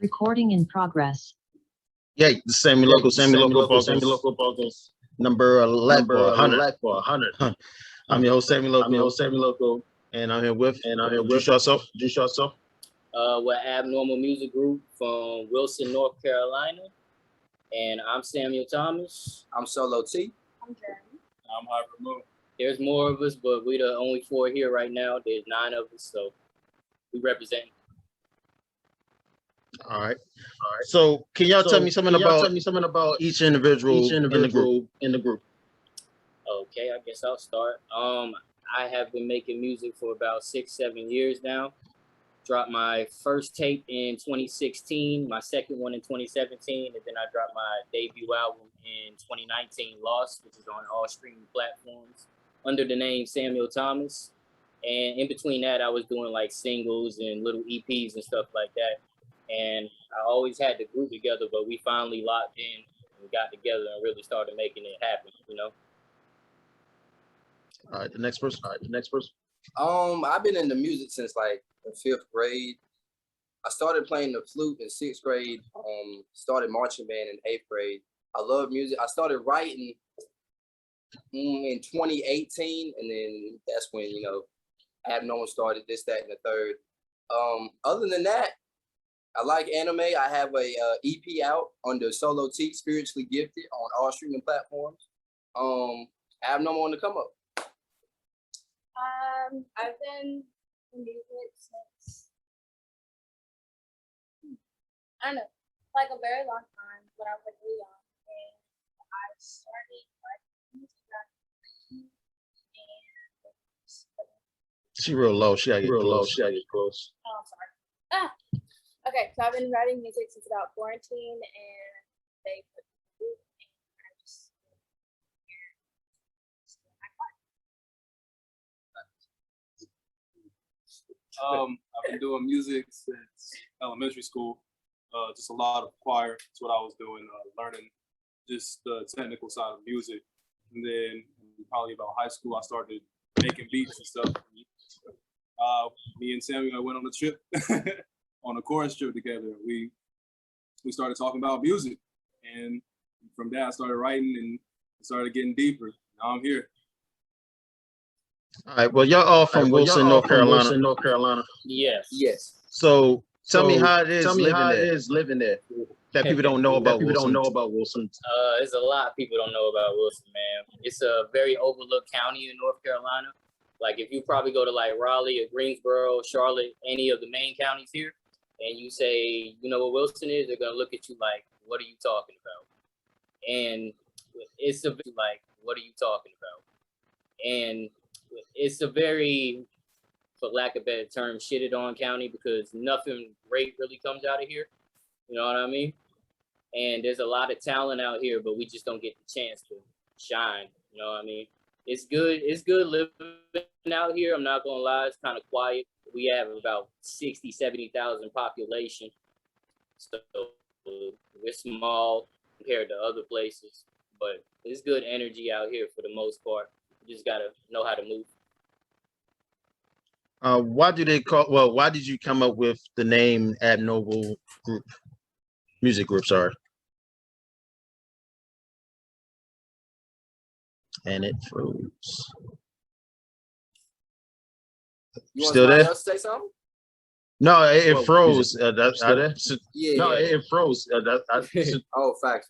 Recording in progress. Yeah, Sammy Local, Local Vocals, number 11 number or 100. 100. I'm your host, Sammy I'm Local, your host, Sammy Loco, and I'm here with introduce yourself. yourself. We're Abnormal Music Group from Wilson, North Carolina. And I'm Samuel Thomas. I'm Solo T. I'm Jeremy. I'm Harvard Moon. There's more of us, but we're the only 4 here right now. There's 9 of us, so we represent. All right. So, can y'all tell me something about each individual in the group? Okay, I guess I'll start. I have been making music for about 6-7 years now. Dropped my first tape in 2016, my second one in 2017, and then I dropped my debut album in 2019, Lost, which is on all streaming platforms under the name Samuel Thomas. And in between that, I was doing like singles and little EPs and stuff like that. And I always had the group together, but we finally locked in and got together and really started making it happen, you know? All right, the next person. I've been into music since like the 5th grade. I started playing the flute in 6th grade. Started marching band in 8th grade. I love music. I started writing in 2018, and then that's when, you know, Abnormal started this, that, and the third. Other than that, I like anime. I have a EP out under Solo T, Spiritually Gifted, on all streaming platforms. Abnormal on the come up. I've been in music since, I don't know, like a very long time, when I was like really young, and I started writing music around 13, and She real low. She gotta get close. oh, I'm sorry. Okay, so I've been writing music since about quarantine, and they put me in the group, and I just I've been doing music since elementary school. Just a lot of choir. That's what I was doing, learning just the technical side of music. And then probably about high school, I started making beats and stuff. Me and Samuel went on a trip, on a chorus trip together. We started talking about music, and from there I started writing and started getting deeper. Now I'm here. All right. Well, y'all all from Wilson, North Carolina. Yes. So, tell me how it is living there. that people don't know about Wilson. There's a lot of people don't know about Wilson, man. It's a very overlooked county in North Carolina. Like if you probably go to like Raleigh or Greensboro, Charlotte, any of the main counties here, and you say, you know what Wilson is, they're gonna look at you like, what are you talking about? And it's a like, what are you talking about? And it's a very, for lack of a better term, shitted on county because nothing great really comes out of here. You know what I mean? And there's a lot of talent out here, but we just don't get the chance to shine. You know what I mean? It's good living out here. I'm not gonna lie, it's kind of quiet. We have about 60, 70,000 population. So we're small compared to other places, but it's good energy out here for the most part. You just gotta know how to move. Why did you come up with the name Abnormal Music Group? Sorry. And it froze. You want Still somebody there? else to say something? No, it froze. Yeah. It froze. Oh, facts.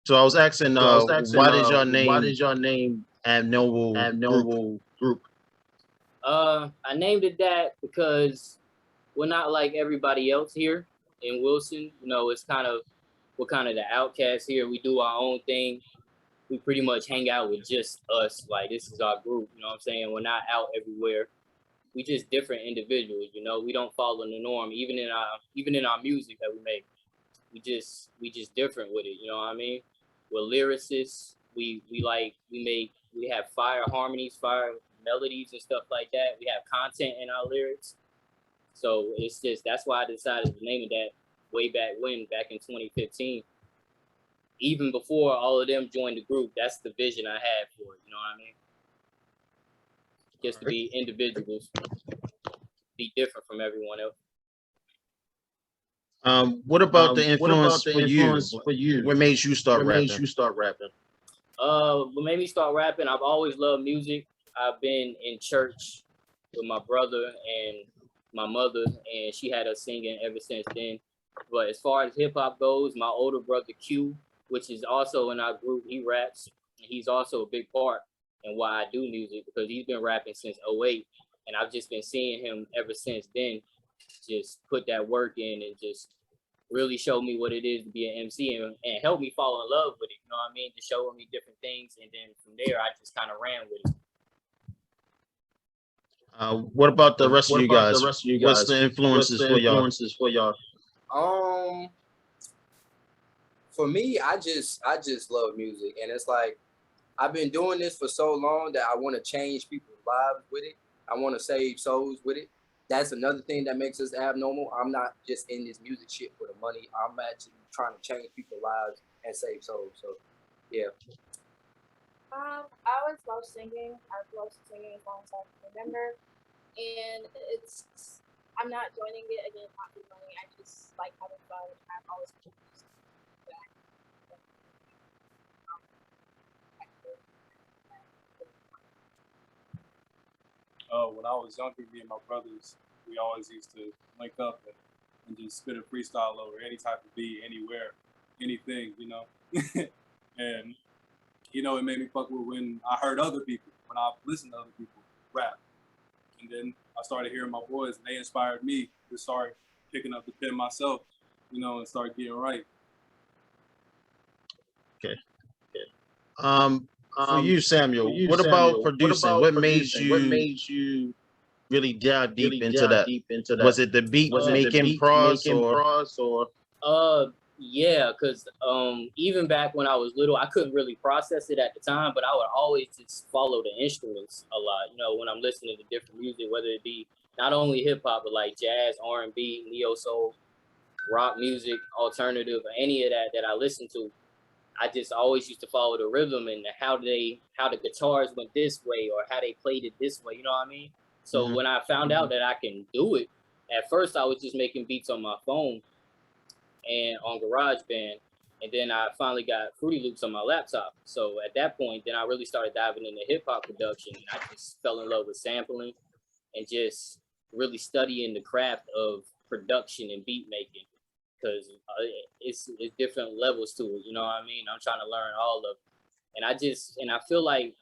So I was asking, why did your name name Abnormal Group? I named it that because we're not like everybody else here in Wilson. You know, we're kind of the outcasts here. We do our own thing. We pretty much hang out with just us. Like this is our group. You know what I'm saying? We're not out everywhere. We just different individuals. You know, we don't follow the norm. Even in our music that we make, we just different with it. You know what I mean? We're lyricists. We have fire harmonies, fire melodies and stuff like that. We have content in our lyrics. So that's why I decided to name it that way back in 2015. Even before all of them joined the group, that's the vision I had for it. You know what I mean? Just to be individuals, be different from everyone else. What about the What about influence the for you? influence for you? What made you start What made rapping? you start rapping? What made me start rapping? I've always loved music. I've been in church with my brother and my mother, and she had us singing ever since then. But as far as hip hop goes, my older brother Q, which is also in our group, he raps. He's also a big part in why I do music because he's been rapping since '08, and I've just been seeing him ever since then. Just put that work in and just really show me what it is to be an MC and help me fall in love with it. You know what I mean? Just showing me different things, and then from there, I just kind of ran with it. What about the rest of What you about guys? the rest of you What's guys? the What's influences the for y'all? influences for y'all? For me, I just love music, and it's like I've been doing this for so long that I want to change people's lives with it. I want to save souls with it. That's another thing that makes us abnormal. I'm not just in this music shit for the money. I'm actually trying to change people's lives and save souls. So, yeah. I always love singing. I've loved singing as long as I can remember. And I'm not joining it again, not for money. I just like having fun. I've always been When I was younger, me and my brothers, we always used to link up and just spit a freestyle over any type of beat, anywhere, anything, you know. And you know, it made me fuck with when I heard other people, when I listened to other people rap. And then I started hearing my boys, and they inspired me to start picking up the pen myself, you know, and start getting right. For you, Samuel, what about producing? What made you really dive deep into that? Was it the beat making process or? Yeah, because even back when I was little, I couldn't really process it at the time, but I would always just follow the instruments a lot. You know, when I'm listening to different music, whether it be not only hip hop, but like jazz, R&B, neo soul, rock music, alternative, or any of that I listen to, I just always used to follow the rhythm and how the guitars went this way or how they played it this way. You know what I mean? So when I found out that I can do it, at first I was just making beats on my phone and on GarageBand, and then I finally got Fruity Loops on my laptop. So at that point, then I really started diving into hip hop production, and I just fell in love with sampling and just really studying the craft of production and beat making, because it's different levels to it. You know what I mean? I'm trying to learn all of it, and I feel like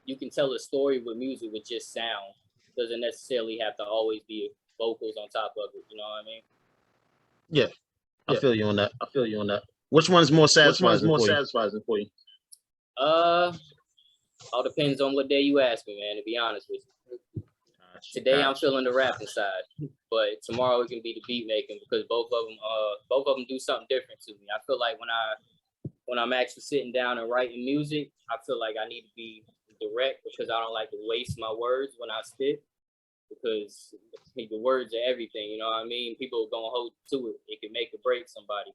you can tell a story with music with just sound. Doesn't necessarily have to always be vocals on top of it. You know what I mean? Yeah. I feel you on that. Which one's more satisfying for you? All depends on what day you ask me, man, to be honest with you. Today I'm feeling the rapping side, but tomorrow it can be the beat making, because both of them do something different to me. I feel like when I'm actually sitting down and writing music, I feel like I need to be direct, because I don't like to waste my words when I spit, because the words are everything, you know what I mean? People are gonna hold to it. It can make or break somebody.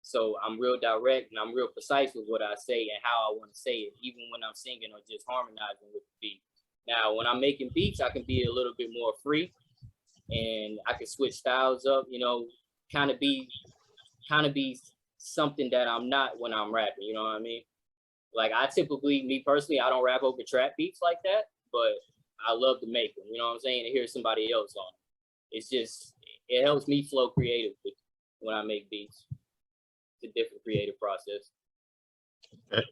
So I'm real direct and I'm real precise with what I say and how I want to say it, even when I'm singing or just harmonizing with the beat. Now, when I'm making beats, I can be a little bit more free, and I can switch styles up, you know, kind of be something that I'm not when I'm rapping, you know what I mean? Like me personally, I don't rap over trap beats like that, but I love to make them, you know what I'm saying? To hear somebody else on it. It's just, it helps me flow creatively when I make beats. It's a different creative process. Okay.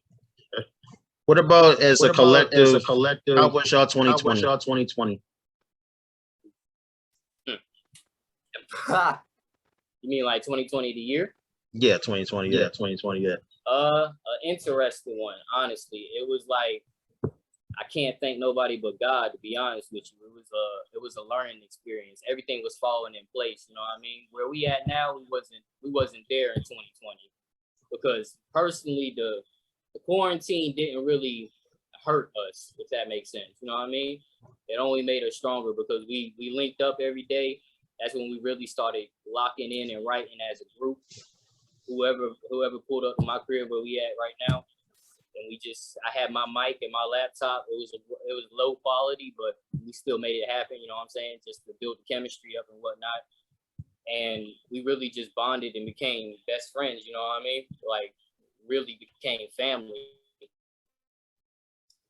What about as a collective? How was y'all 2020? You mean like 2020 the year? Yeah, 2020. Yeah, 2020. Yeah. An interesting one, honestly. It was like, I can't thank nobody but God, to be honest with you. It was a learning experience. Everything was falling in place, you know what I mean? Where we at now, we wasn't there in 2020, because personally the quarantine didn't really hurt us, if that makes sense. You know what I mean? It only made us stronger, because we linked up every day. That's when we really started locking in and writing as a group. Whoever pulled up to my crib where we at right now, and I had my mic and my laptop. It was low quality, but we still made it happen. You know what I'm saying? Just to build the chemistry up and whatnot. and we really just bonded and became best friends. You know what I mean? Like really became family.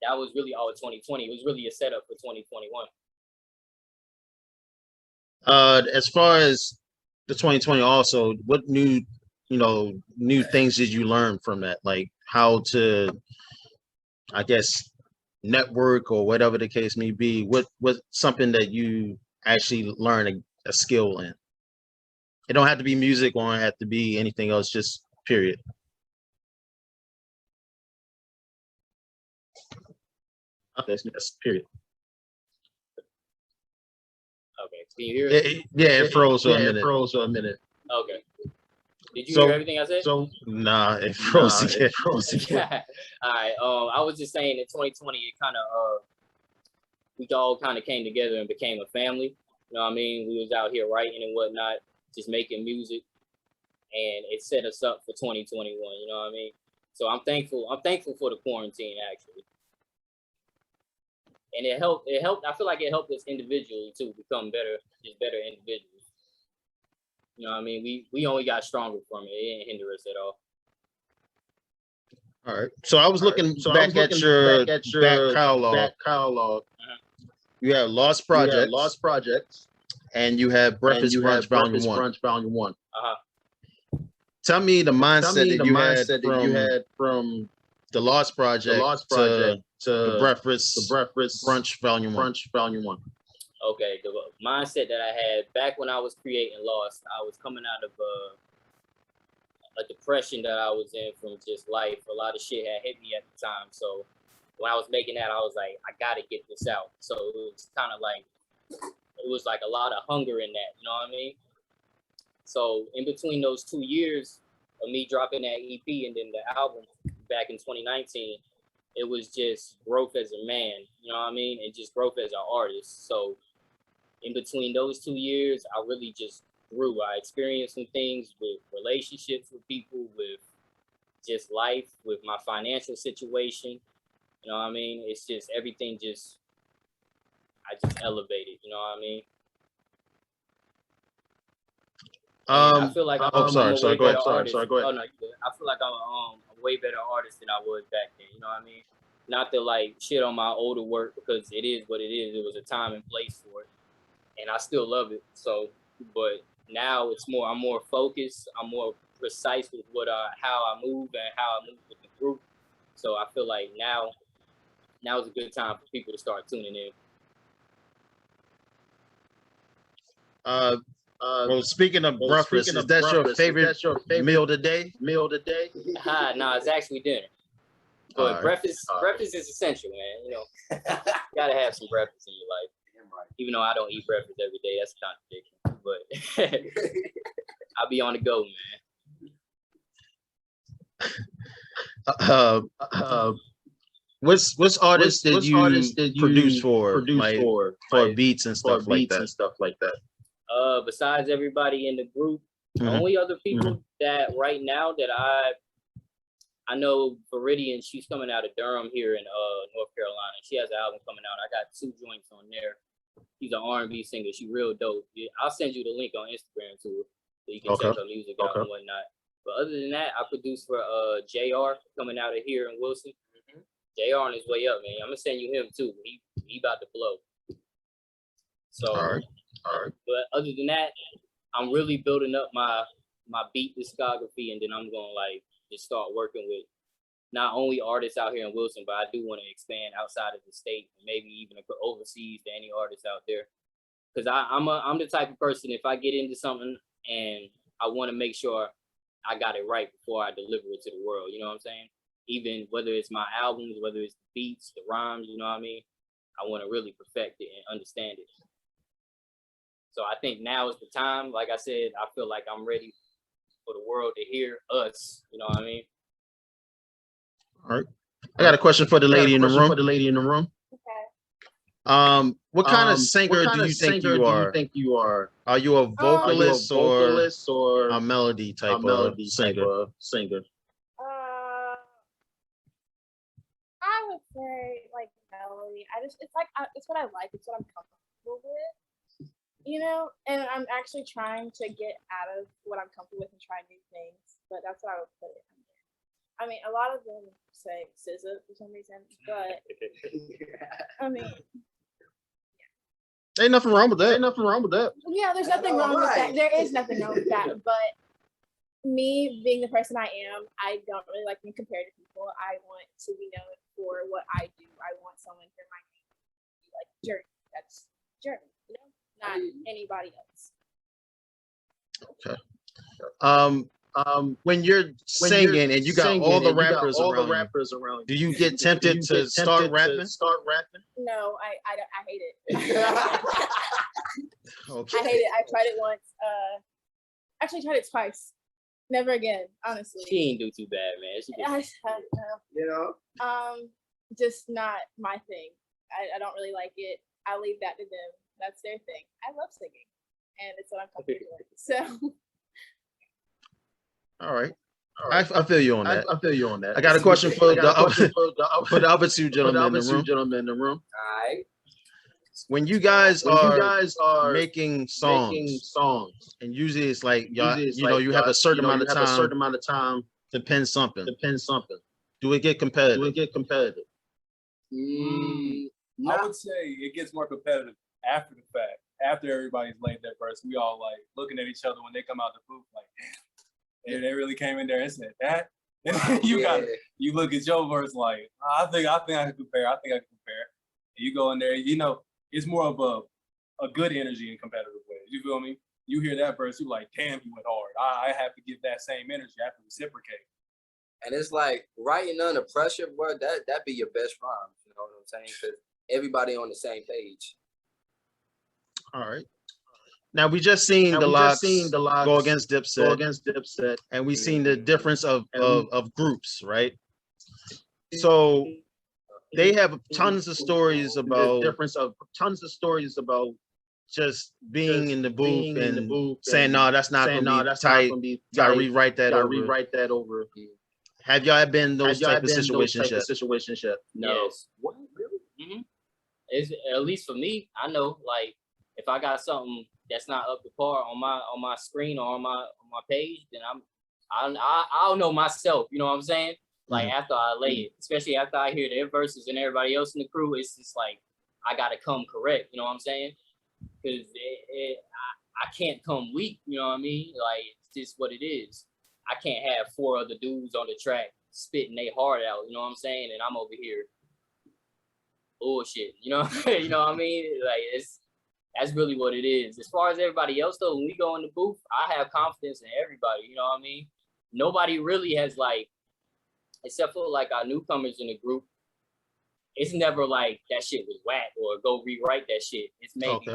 That was really all of 2020. It was really a setup for 2021. As far as the 2020, also, what new things did you learn from that? Like how to, I guess, network or whatever the case may be. What something that you actually learn a skill in? It don't have to be music or it have to be anything else, just period. That's period. Okay, can you hear it? It froze for a minute. Okay. Did you hear everything I said? Nah, it froze again. All right. I was just saying in 2020, it kind of we all kind of came together and became a family. You know what I mean? We was out here writing and whatnot, just making music, and it set us up for 2021. You know what I mean? So I'm thankful. I'm thankful for the quarantine actually, and it helped. It helped. I feel like it helped us individually too become better, just better individuals. You know what I mean? We only got stronger from it. It didn't hinder us at all. All right. So I was looking back at your back catalog. You have Lost Projects, and you have Breakfast Brunch Volume 1. Tell me the mindset that you had from the Lost Project to the Breakfast Brunch Volume 1. Okay, the mindset that I had back when I was creating Lost, I was coming out of a depression that I was in from just life. A lot of shit had hit me at the time. So when I was making that, I was like, I gotta get this out. So it was kind of like, it was like a lot of hunger in that, you know what I mean? So in between those 2 years of me dropping that EP and then the album back in 2019, it was just growth as a man, you know what I mean? And just growth as an artist. So in between those 2 years, I really just grew. I experienced some things with relationships with people, with just life, with my financial situation. You know what I mean? It's just everything I just elevated, you know what I mean? I feel like I'm a way better artist. Oh, no, I feel like I'm a way better artist than I was back then, you know what I mean? Not to like shit on my older work because it is what it is. It was a time and place for it. And I still love it. So, but now I'm more focused. I'm more precise with how I move and how I move with the group. So I feel like now is a good time for people to start tuning in. Well, speaking of breakfast, is that your favorite meal today? No, it's actually dinner. But breakfast is essential, man. You know, you gotta have some breakfast in your life. Even though I don't eat breakfast every day, that's a contradiction. But I'll be on the go, man. Which artists did you produce for beats and stuff like that? Besides everybody in the group, the only other people that right now that I know, Viridian, she's coming out of Durham here in North Carolina. She has an album coming out. I got 2 joints on there. She's an R&B singer. She real dope. Yeah, I'll send you the link on Instagram to her so you can check her music out and whatnot. But other than that, I produced for JR coming out of here in Wilson. JR on his way up, man. I'm gonna send you him too. He about to blow. So, all right. But other than that, I'm really building up my beat discography, and then I'm gonna like just start working with not only artists out here in Wilson, but I do want to expand outside of the state, and maybe even overseas to any artists out there. Because I'm the type of person, if I get into something and I want to make sure I got it right before I deliver it to the world, you know what I'm saying? Even whether it's my albums, whether it's the beats, the rhymes, you know what I mean? I want to really perfect it and understand it. So I think now is the time. Like I said, I feel like I'm ready for the world to hear us, you know what I mean? All right. I got a question for the lady in the room. Okay. What kind of singer do you think you are? Are you a vocalist or a melody type of singer? I would say like melody. It's what I like. It's what I'm comfortable with. you know, and I'm actually trying to get out of what I'm comfortable with and try new things. But that's what I would put it under. I mean, a lot of them say SZA for some reason, but I mean, Ain't nothing wrong with that. Ain't nothing wrong with that. yeah, there's nothing wrong with that. There is nothing wrong with that. But me being the person I am, I don't really like being compared to people. I want to be known for what I do. I want someone to hear my name, be like Journey. That's Journey, you know, not anybody else. When you're singing and you got all the rappers around, do you get tempted to start rapping? No, I hate it. Okay. I hate it. I tried it once. Actually tried it twice. Never again, honestly. She ain't do too bad, man. She did. You know? Just not my thing. I don't really like it. I leave that to them. That's their thing. I love singing, and it's what I'm comfortable with. So. All right. I feel you on that. I feel you on that. I got a question for the other two gentlemen in the room. All right. When you guys are making songs, and usually it's like y'all, you have a certain amount of time to pen something. Do it get competitive? I would say it gets more competitive after the fact. After everybody's laid their verse, we all like looking at each other when they come out the booth, like, damn, they really came in there and said that. And then you look at your verse like, I think I can compare. And you go in there, you know, it's more of a good energy in competitive ways. You feel me? You hear that verse, you like, damn, he went hard. I have to give that same energy. I have to reciprocate. And it's like writing under pressure, bro, that be your best rhyme. You know what I'm saying? Because everybody on the same page. All right. Now we just seen the Lox go against Dipset, and we seen the difference of groups, right? So they have tons of stories about just being in the booth and saying, no, that's not gonna be tight. Gotta rewrite that over. Have y'all been in those type of situations yet? No. Yes. What? Really? Mm-hmm. It's, at least for me, I know, like, if I got something that's not up to par on my screen or on my page, then I'll know myself. You know what I'm saying? Like after I lay it, especially after I hear their verses and everybody else in the crew, it's just like I gotta come correct. You know what I'm saying? Because I can't come weak. You know what I mean? Like it's just what it is. I can't have 4 other dudes on the track spitting their heart out. You know what I'm saying? And I'm over here bullshit. You know? You know what I mean? Like that's really what it is. As far as everybody else though, when we go in the booth, I have confidence in everybody. You know what I mean? Nobody really has like, except for like our newcomers in the group, it's never like that shit was whack or go rewrite that shit. It's maybe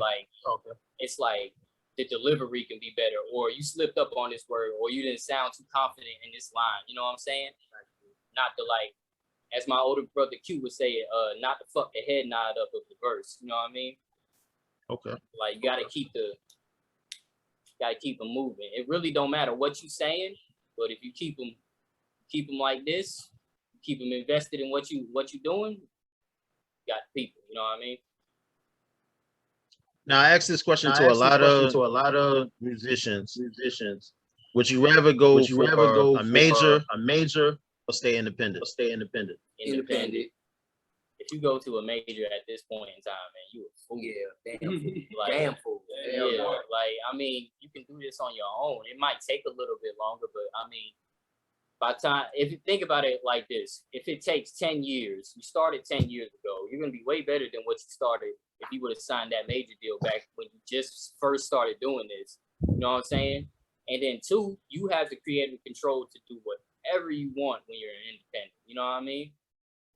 it's like the delivery can be better, or you slipped up on this word, or you didn't sound too confident in this line. You know what I'm saying? Not to like, as my older brother Q would say, not to fuck the head nod up of the verse. You know what I mean? Okay. Like you gotta keep them moving. It really don't matter what you saying, but if you keep them like this, keep them invested in what you doing, you got people. You know what I mean? Now I asked this question to a lot of musicians. Would you rather go for a major or stay independent? Independent. If you go to a major at this point in time, man, you a fool. Yeah, damn fool. Like, Damn fool. Yeah, like I mean, you can do this on your own. It might take a little bit longer, but I mean, by the time, if you think about it like this, if it takes 10 years, you started 10 years ago, you're gonna be way better than what you started if you would have signed that major deal back when you just first started doing this. You know what I'm saying? And then 2, you have the creative control to do whatever you want when you're an independent. You know what I mean?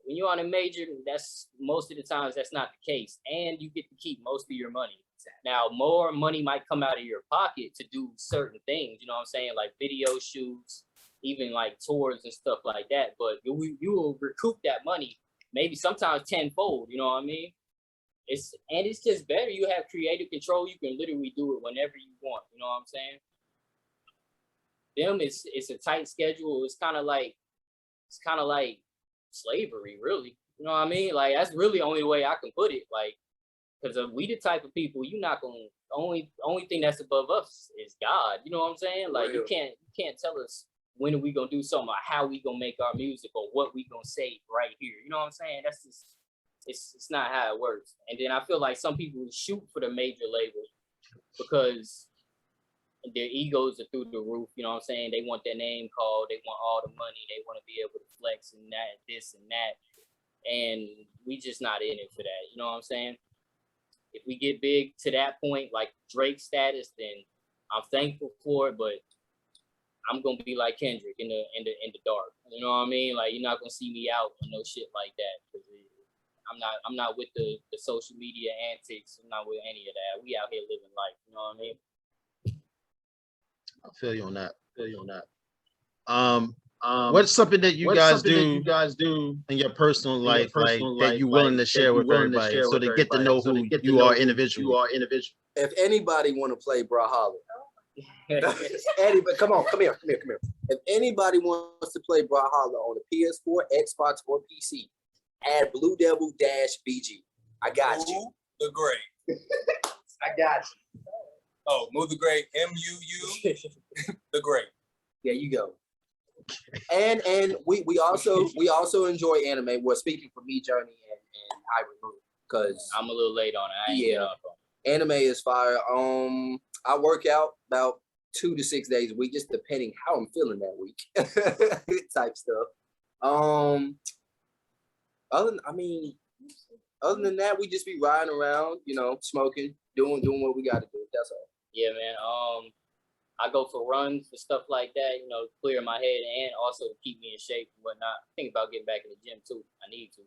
When you're on a major, that's most of the times that's not the case, and you get to keep most of your money. Now, more money might come out of your pocket to do certain things. You know what I'm saying? Like video shoots, even like tours and stuff like that. But you will recoup that money, maybe sometimes tenfold. You know what I mean? It's just better. You have creative control. You can literally do it whenever you want. You know what I'm saying? Them, it's a tight schedule. It's kind of like slavery, really. You know what I mean? Like that's really the only way I can put it. Like, Because we the type of people you not gonna only thing that's above us is God. You know what I'm saying? Like you can't tell us when are we gonna do something or how we gonna make our music or what we gonna say right here. You know what I'm saying? That's just it's not how it works. And then I feel like some people shoot for the major label because their egos are through the roof. You know what I'm saying? They want their name called. They want all the money. They want to be able to flex and that, this and that. And we just not in it for that. You know what I'm saying? If we get big to that point, like Drake status, then I'm thankful for it. But I'm gonna be like Kendrick in the dark. You know what I mean? Like you're not gonna see me out or no shit like that. Cause I'm not with the social media antics. I'm not with any of that. We out here living life. You know what I mean? I feel you on that. What's something that you guys do in your personal life, that you willing to share with everybody, so they get to know who you are individually? If anybody want to play Brawlhalla, anybody, come here. If anybody wants to play Brawlhalla on the PS4, Xbox, or PC, add Blue Devil -BG. I got you. The Great. I got you. Oh, Move the Great. MUU. The Great. There you go. And we also enjoy anime. Well, speaking for me, Journey and Ivory, because I'm a little late on it. I ain't get off on it. Anime is fire. I work out about 2 to 6 days a week, just depending how I'm feeling that week, type stuff. Other than that, we just be riding around, smoking, doing what we got to do. That's all. Yeah, man. I go for runs and stuff like that, clear my head and also to keep me in shape and whatnot. Think about getting back in the gym too. I need to.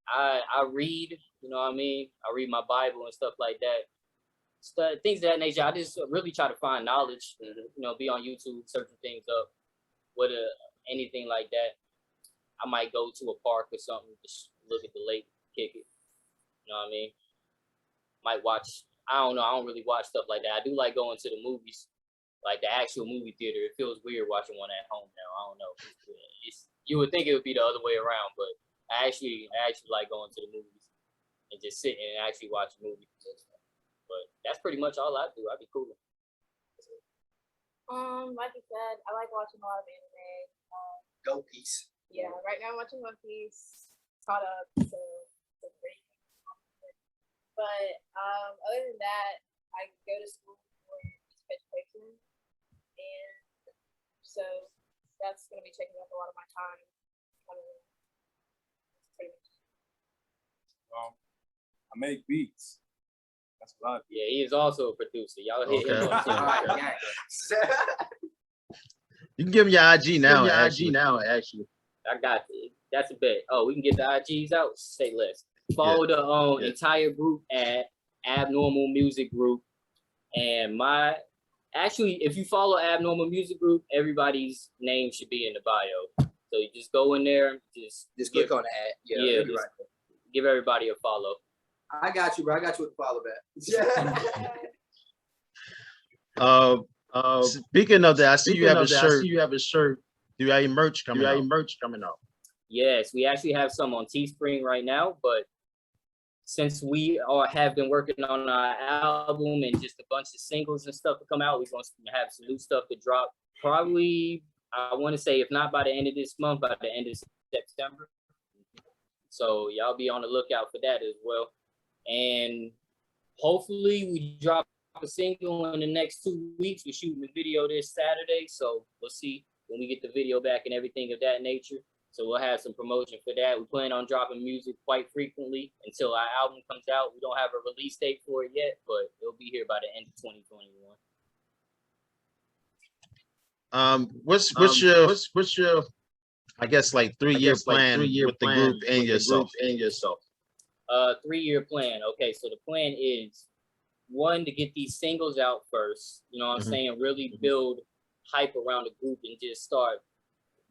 I read, you know what I mean? I read my Bible and stuff like that. Things of that nature. I just really try to find knowledge, be on YouTube, searching things up, anything like that. I might go to a park or something, just look at the lake, kick it. You know what I mean? Might watch. I don't know. I don't really watch stuff like that. I do like going to the movies, like the actual movie theater. It feels weird watching one at home now. I don't know. You would think it would be the other way around, but I actually like going to the movies and just sitting and actually watching movies. But that's pretty much all I do. I'd be cool. Like you said, I like watching a lot of anime. Go Piece. Yeah, right now I'm watching One Piece. Caught up, so great. But other than that, I go to school for education, and so that's going to be taking up a lot of my time. Pretty much. I make beats. That's what I do. Yeah, he is also a producer. Y'all hit him up. You can give him your IG now. Actually. I got it. That's a bet. Oh, we can get the IGs out. Say less. Follow the entire group at Abnormal Music Group, and if you follow Abnormal Music Group, everybody's name should be in the bio. So you just go in there, just click on the ad. Yeah, right. Give everybody a follow. I got you, bro. I got you with the follow back. Speaking of that, I see you have a shirt. Do you have any merch coming out? Yes, we actually have some on Teespring right now, but since we have been working on our album and just a bunch of singles and stuff to come out, we're going to have some new stuff to drop. Probably, I want to say, if not by the end of this month, by the end of September. So y'all be on the lookout for that as well. And hopefully we drop a single in the next 2 weeks. We're shooting the video this Saturday, so we'll see when we get the video back and everything of that nature. So we'll have some promotion for that. We plan on dropping music quite frequently until our album comes out. We don't have a release date for it yet, but it'll be here by the end of 2021. What's your I guess like 3-year plan with the group and yourself? 3-year plan. Okay, so the plan is 1, to get these singles out first. You know what I'm saying? Really build hype around the group and just start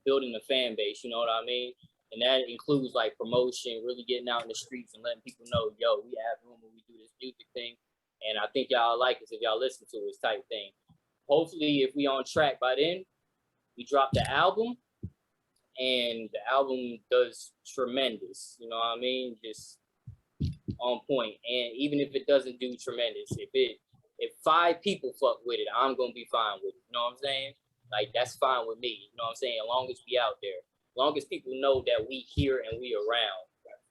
building the fan base, you know what I mean? And that includes like promotion, really getting out in the streets and letting people know, yo, we have room when we do this music thing. And I think y'all like us if y'all listen to this type thing. Hopefully, if we on track by then, we drop the album and the album does tremendous. You know what I mean? Just on point. And even if it doesn't do tremendous, if 5 people fuck with it, I'm gonna be fine with it. You know what I'm saying? Like that's fine with me. You know what I'm saying? As long as we out there, as long as people know that we here and we around.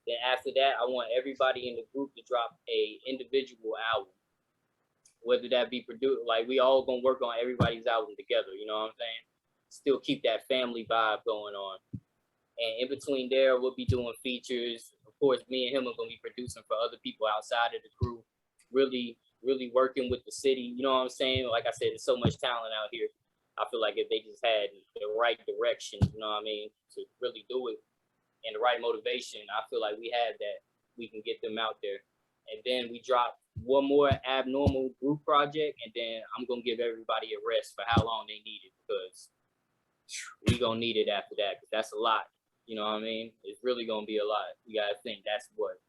Then after that, I want everybody in the group to drop a individual album, whether that be produced. Like we all gonna work on everybody's album together. You know what I'm saying? Still keep that family vibe going on. And in between there, we'll be doing features. Of course, me and him are gonna be producing for other people outside of the crew. Really, really working with the city. You know what I'm saying? Like I said, there's so much talent out here. I feel like if they just had the right direction, you know what I mean, to really do it, and the right motivation, I feel like we have that. We can get them out there. And then we drop one more abnormal group project, and then I'm gonna give everybody a rest for how long they need it, because we gonna need it after that, because that's a lot. You know what I mean? It's really gonna be a lot. You gotta think that's what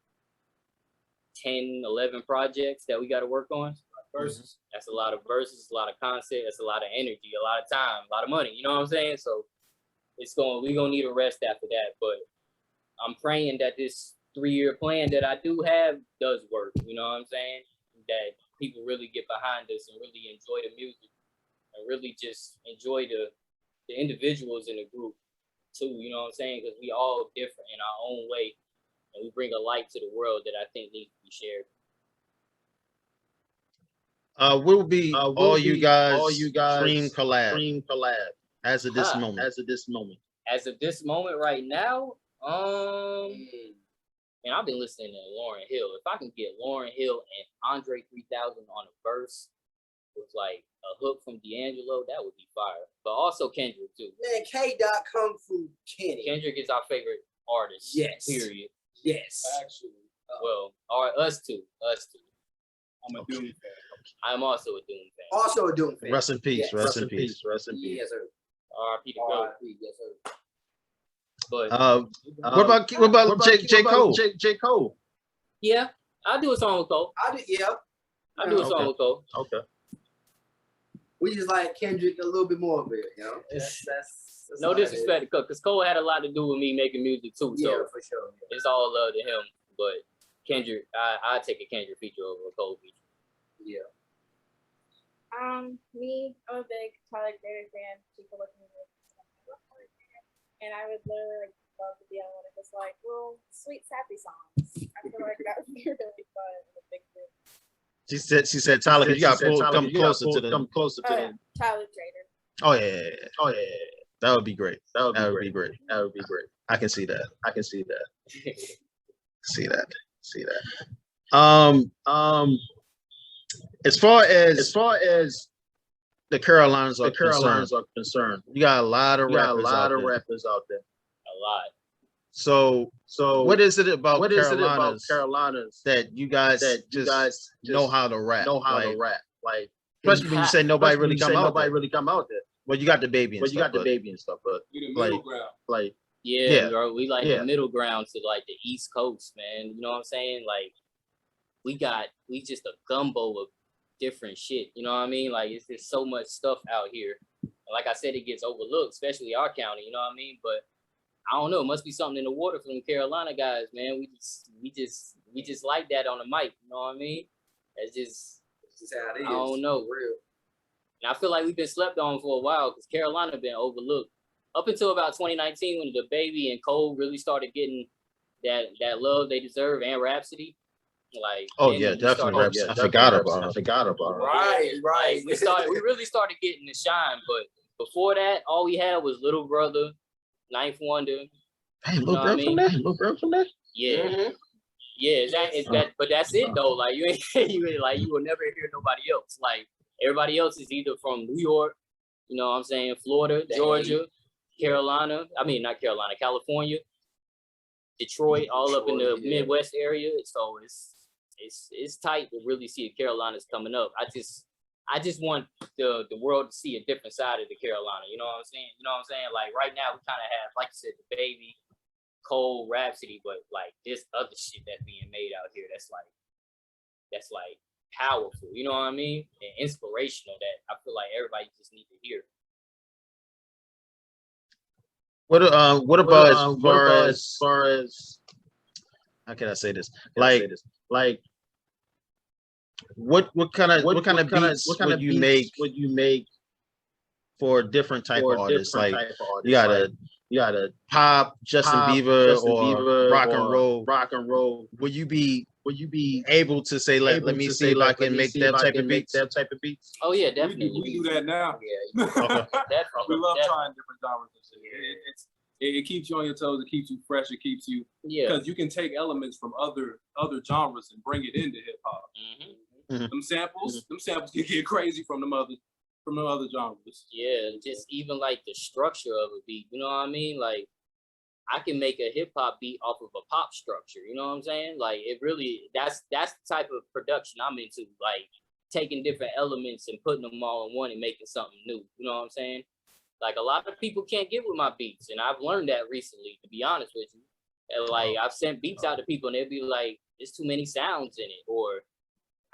10, 11 projects that we gotta work on. Verses. That's a lot of verses, a lot of concept, that's a lot of energy, a lot of time, a lot of money. You know what I'm saying? So we're gonna need a rest after that. But I'm praying that this 3-year plan that I do have does work. You know what I'm saying? That people really get behind us and really enjoy the music and really just enjoy the individuals in the group too. You know what I'm saying? Because we all different in our own way, and we bring a light to the world that I think needs to be shared. Will be all you guys dream collab as of this moment. As of this moment right now, and I've been listening to Lauryn Hill. If I can get Lauryn Hill and Andre 3000 on a verse with like a hook from D'Angelo, that would be fire. But also Kendrick too. Man, K-Dot come from Kenny. Kendrick is our favorite artist. Yes. Period. Yes. Actually, Well, us two. I'm a Doom fan. I'm also a Doom fan. Also a Doom fan. Rest in peace. Yes. Rest in peace. Rest in peace. Yes, sir. R.I.P. to go. R.I.P. Yes, sir. But What about J. Cole? J. Cole. yeah, I'll do a song with Cole. I I'll do a song with Cole. Okay. We just like Kendrick a little bit more of it, you know. That's No all it is. disrespect, because Cole had a lot to do with me making music too. So Yeah, for sure. it's all love to him. But Kendrick, I take a Kendrick feature over a Cole feature. Yeah. Me, I'm a big Tyler Perry fan. People look at me like, and I would literally love to be on one of his like little sweet sappy songs. I feel like that would be really fun and a big thing. She said, Tyler, you got to come closer to the. Tyler Trader. Oh yeah. That would be great. That would be great. I can see that. See that. As far as the Carolinas are concerned, you got a lot of rappers out there. A lot. So what is it about Carolinas that you guys just know how to rap? Like especially when you say nobody really come out there. Well, you got the baby and stuff. But You the middle ground. Yeah, bro. We like the middle ground to like the East Coast, man. You know what I'm saying? Like we just a gumbo of different shit. You know what I mean? Like it's just so much stuff out here. Like I said, it gets overlooked, especially our county. You know what I mean? But I don't know. It must be something in the water from the Carolina guys, man. We just like that on the mic. You know what I mean? It's just how it is. I don't know. Real. And I feel like we've been slept on for a while because Carolina been overlooked up until about 2019 when the Baby and Cole really started getting that love they deserve, and Rhapsody. Like, definitely Rhapsody. I forgot about it. Right. We really started getting the shine, but before that, all we had was Little Brother, Ninth Wonder. Hey, Little Bro from that? Yeah. Mhm. Yeah, but that's it though. Like you will never hear nobody else. Like everybody else is either from New York, you know what I'm saying, Florida, Georgia, Carolina. I mean, not Carolina, California, Detroit, all up in the Midwest area. So it's tight to really see the Carolinas coming up. I just want the world to see a different side of the Carolina. You know what I'm saying? Like right now we kind of have, like you said, the Baby, Cole, Rhapsody, but like this other shit that's being made out here that's like powerful, you know what I mean? And inspirational that I feel like everybody just needs to hear. What about as far as how can I say this? Like what kind of beats would you make for a different type of artist? Like you got a pop, Justin Bieber, or rock and roll. Would you be able to say, let me see if I can make that type of beats? Oh yeah, We definitely. do that now. Yeah. Okay. Definitely. We love definitely. trying different genres and shit. It keeps you on your toes. It keeps you fresh. It keeps you Yeah. because you can take elements from other genres and bring it into hip hop. Mhm. Them samples can get crazy from them other genres. Yeah, just even like the structure of a beat, you know what I mean? Like I can make a hip hop beat off of a pop structure, you know what I'm saying? Like it really that's the type of production I'm into, like taking different elements and putting them all in one and making something new, you know what I'm saying? Like a lot of people can't get with my beats, and I've learned that recently, to be honest with you. And like I've sent beats out to people and they'll be like, there's too many sounds in it, or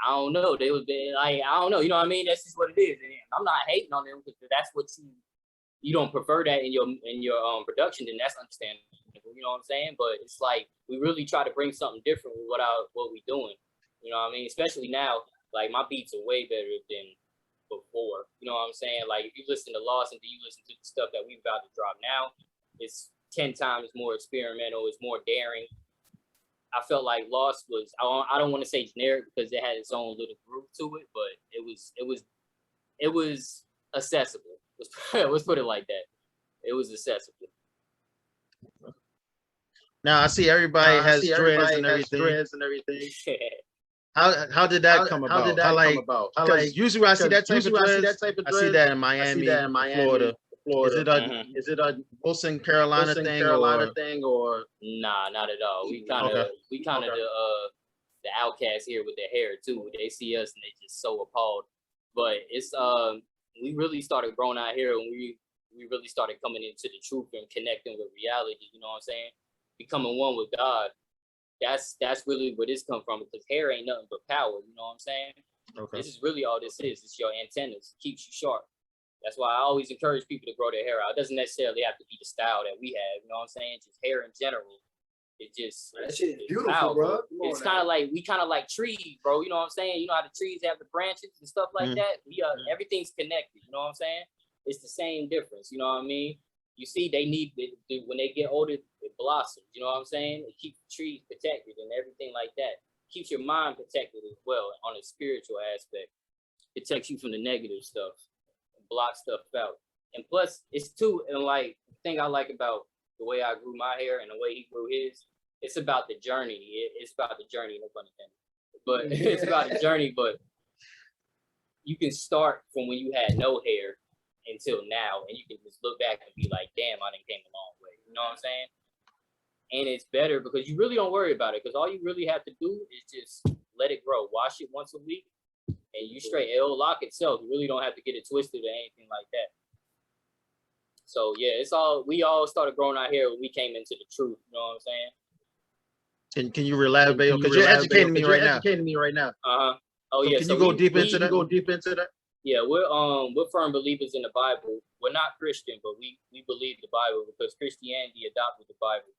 I don't know. They would be like, I don't know. You know what I mean? That's just what it is. And I'm not hating on them because that's what you don't prefer that in your production, then that's understandable. You know what I'm saying? But it's like we really try to bring something different with what we doing. You know what I mean? Especially now, like my beats are way better than before. You know what I'm saying? Like if you listen to Lost and then you listen to the stuff that we about to drop now, it's 10 times more experimental. It's more daring. I felt like Lost was, I don't want to say generic because it had its own little groove to it, but it was accessible. Let's put it like that. It was accessible. Now I see everybody has dreads and everything. How did that come about? Because usually when I see that type of dreads, I see that in Miami, Florida. Is it a Wilson, Carolina thing or? Nah, not at all. We kind of the outcasts here with their hair too. They see us and they just so appalled. But it's we really started growing out here and we really started coming into the truth and connecting with reality. You know what I'm saying? Becoming one with God. That's really where this come from, because hair ain't nothing but power. You know what I'm saying? Okay. This is really all this is. It's your antennas. It keeps you sharp. That's why I always encourage people to grow their hair out. It doesn't necessarily have to be the style that we have. You know what I'm saying? Just hair in general. It just That shit is beautiful, powerful. bro. It's kind of like we kind of like trees, bro. You know what I'm saying? You know how the trees have the branches and stuff like that. We everything's connected. You know what I'm saying? It's the same difference. You know what I mean? You see, they need when they get older, it blossoms. You know what I'm saying? It keeps the trees protected and everything like that. Keeps your mind protected as well on a spiritual aspect. It protects you from the negative stuff. Block stuff out. And plus it's too, and like the thing I like about the way I grew my hair and the way he grew his, it's about the journey. It's about the journey, no pun intended. But it's about the journey, but you can start from when you had no hair until now, and you can just look back and be like, damn, I done came a long way. You know what I'm saying? And it's better because you really don't worry about it, because all you really have to do is just let it grow. Wash it once a week and you straight, it'll lock itself. You really don't have to get it twisted or anything like that. So yeah, we all started growing out here when we came into the truth. You know what I'm saying? Can you elaborate? Because you're educating me right now. Uh-huh. Oh So yeah. can you go deep into that? Yeah, we're firm believers in the Bible. We're not Christian, but we believe the Bible because Christianity adopted the Bible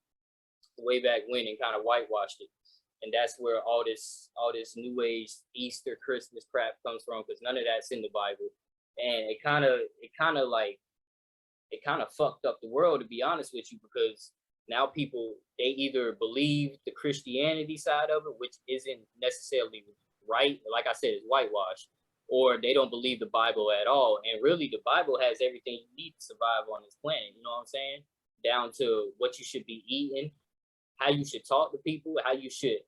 way back when and kind of whitewashed it. And that's where all this New Age Easter Christmas crap comes from, because none of that's in the Bible. And it kind of fucked up the world, to be honest with you, because now people, they either believe the Christianity side of it, which isn't necessarily right, like I said, it's whitewashed, or they don't believe the Bible at all. And really the Bible has everything you need to survive on this planet, you know what I'm saying? Down to what you should be eating, how you should talk to people, how you should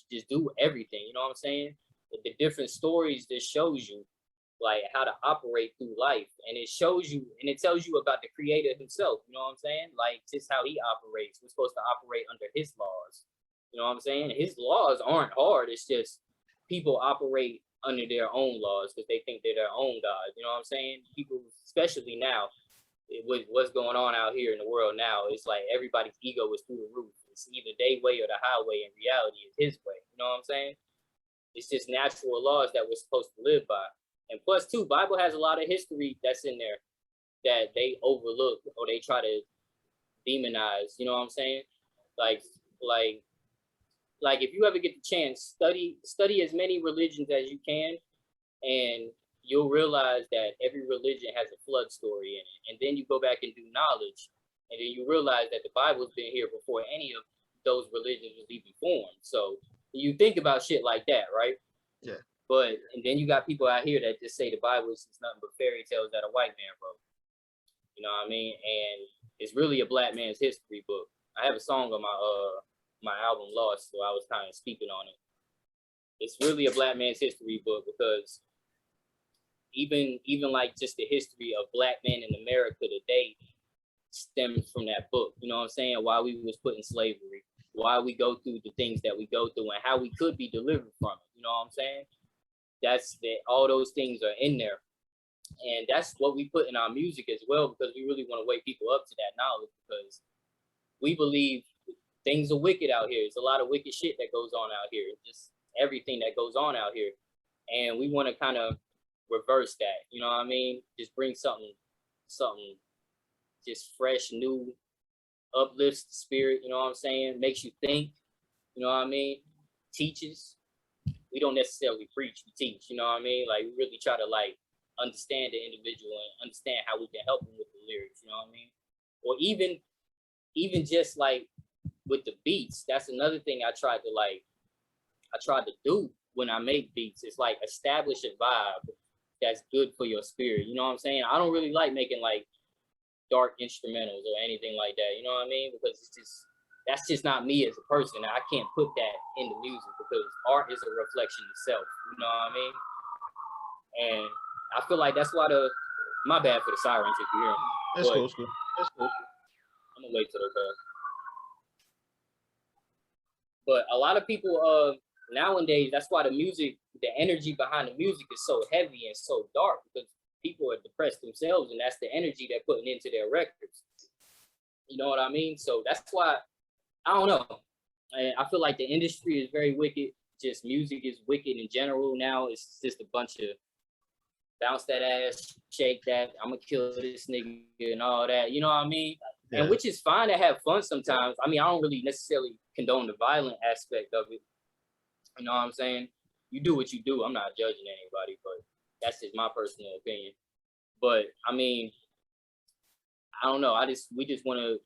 just do everything, you know what I'm saying? The different stories that shows you like how to operate through life, and it shows you and it tells you about the creator himself, you know what I'm saying? Like just how he operates. We're supposed to operate under his laws, you know what I'm saying? His laws aren't hard, it's just people operate under their own laws because they think they're their own God, you know what I'm saying? People, especially now, with what's going on out here in the world now, it's like everybody's ego is through the roof. It's either their way or the highway. In reality, it's his way. You know what I'm saying? It's just natural laws that we're supposed to live by. And plus, too, Bible has a lot of history that's in there that they overlook or they try to demonize. You know what I'm saying? Like like if you ever get the chance, study as many religions as you can, and you'll realize that every religion has a flood story in it. And then you go back and do knowledge, and then you realize that the Bible's been here before any of those religions was even formed. So you think about shit like that, right? Yeah. But and then you got people out here that just say the Bible is just nothing but fairy tales that a white man wrote. You know what I mean? And it's really a black man's history book. I have a song on my album Lost, so I was kind of speaking on it. It's really a black man's history book because even like just the history of black men in America today stems from that book. You know what I'm saying? Why we was put in slavery, why we go through the things that we go through, and how we could be delivered from it. You know what I'm saying? That's that. All those things are in there, and that's what we put in our music as well, because we really want to wake people up to that knowledge, because we believe things are wicked out here. There's a lot of wicked shit that goes on out here. Just everything that goes on out here, and we want to kind of reverse that. You know what I mean? Just bring something just fresh, new, uplifts the spirit. You know what I'm saying? Makes you think. You know what I mean? Teaches. We don't necessarily preach, we teach. You know what I mean? Like, we really try to like understand the individual and understand how we can help them with the lyrics. You know what I mean? Or even just like with the beats. That's another thing I tried to do when I make beats. It's like establish a vibe that's good for your spirit. You know what I'm saying? I don't really like making like dark instrumentals or anything like that. You know what I mean? Because that's just not me as a person. I can't put that in the music because art is a reflection of self. You know what I mean? And I feel like that's why my bad for the sirens if you hear them. That's cool. That's cool. I'm gonna wait till they're done. But a lot of people nowadays, that's why the energy behind the music is so heavy and so dark, because people are depressed themselves, and that's the energy they're putting into their records. You know what I mean? So that's why, I don't know. I feel like the industry is very wicked. Just music is wicked in general now. It's just a bunch of bounce that ass, shake that, I'm gonna kill this nigga and all that. You know what I mean? Yeah. And which is fine to have fun sometimes. I mean, I don't really necessarily condone the violent aspect of it. You know what I'm saying? You do what you do. I'm not judging anybody, but that's just my personal opinion. But I mean, I don't know. We just want to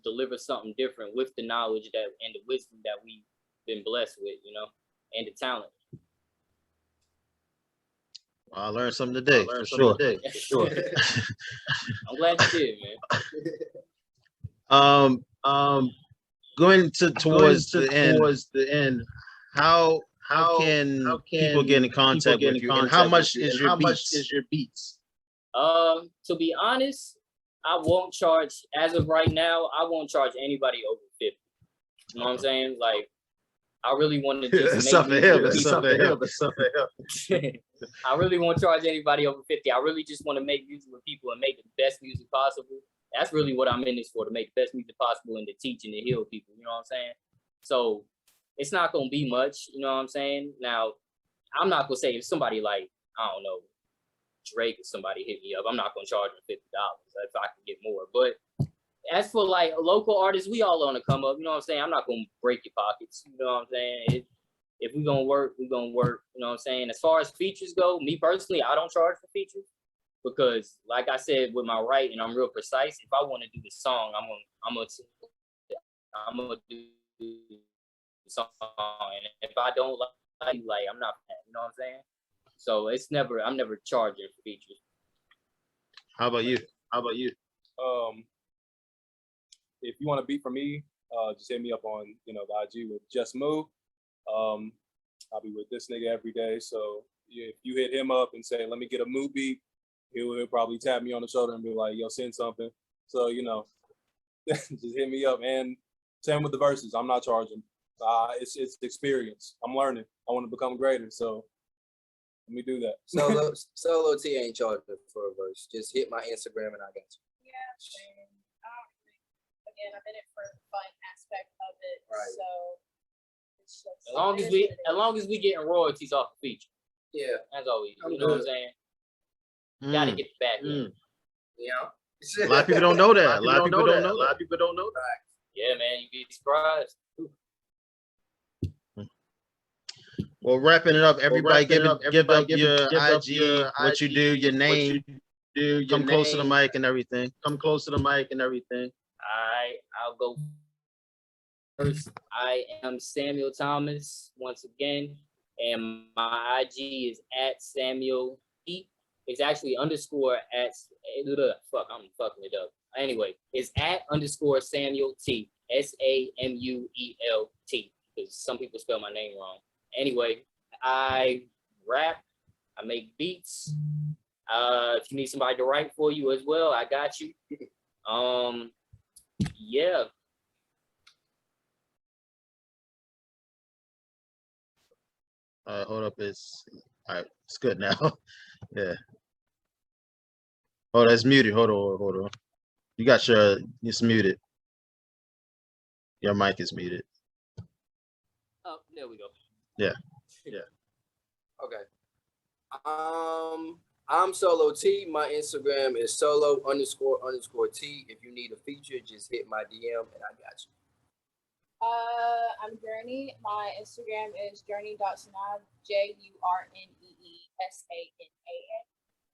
deliver something different with the knowledge and the wisdom that we've been blessed with, you know, and the talent. I learned something today. For sure. I'm glad you did, man. Going towards the end, how can people get in contact with you, and how much is your beats? To be honest, I won't charge, as of right now, I won't charge anybody over 50. You know what I'm saying? Like, I really want to just I really won't charge anybody over 50. I really just want to make music with people and make the best music possible. That's really what I'm in this for, to make the best music possible and to teach and to heal people. You know what I'm saying? So it's not going to be much, you know what I'm saying? Now, I'm not going to say if somebody like, I don't know, Drake or somebody hit me up, I'm not going to charge them $50 if I can get more. But as for like local artists, we all on the come up, you know what I'm saying? I'm not going to break your pockets, you know what I'm saying? If we're going to work, we're going to work, you know what I'm saying? As far as features go, me personally, I don't charge for features because like I said, with my writing, I'm real precise. If I want to do the song, I'm going to do the song. And if I don't like, I'm not, you know what I'm saying? So I'm never charging for features. How about you? If you want a beat from me, just hit me up on, the IG with Just Move. I'll be with this nigga every day. So if you hit him up and say, let me get a Move beat, he'll probably tap me on the shoulder and be like, yo, send something. So, just hit me up. And same with the verses. I'm not charging. It's experience. I'm learning. I want to become greater. So let me do that. Solo T ain't charging for a verse. Just hit my Instagram and I got you. Yeah, same. Again, I'm in it for the fun aspect of it. Right. So it's just as long as we getting royalties off the feature. Yeah. That's all we do. You know what I'm saying? Gotta get the back end. Yeah. A lot of people don't know that. A lot of people don't know that. Yeah, man, you'd be surprised. Well, wrapping it up, everybody give up your IG, what you do, your name, come close to the mic and everything. Come close to the mic and everything. I'll go first. I am Samuel Thomas once again, and my IG is at Samuel T. It's actually underscore at fuck, I'm fucking it up. Anyway, it's at underscore Samuel T. SAMUELT. Because some people spell my name wrong. Anyway, I rap, I make beats. If you need somebody to write for you as well, I got you. Yeah. Hold up, it's all right. It's good now. Yeah. Oh, that's muted. Hold on. You got it's muted. Your mic is muted. Oh, there we go. Yeah. Okay. I'm Solo T. My Instagram is solo__T. If you need a feature, just hit my DM and I got you. I'm Journey. My Instagram is journey.sanab, JURNEESANAN.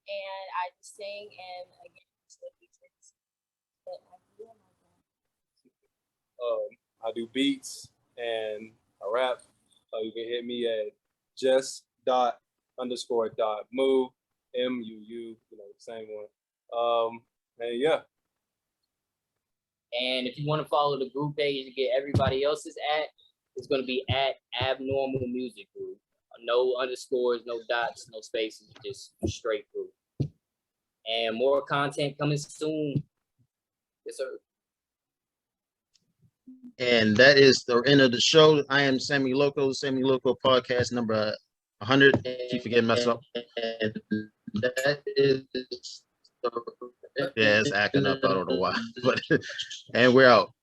And I just sing and again, features. I do beats and I rap. You can hit me at just._.muu, MUU, same one. And yeah. And if you want to follow the group page to get everybody else's it's going to be at Abnormal Music Group. No underscores, no dots, no spaces, just straight group. And more content coming soon. Yes, sir. And that is the end of the show. I am Sammy Loco podcast number 100. Keep forgetting myself. And that is yeah, it's acting up. I don't know why. But and we're out.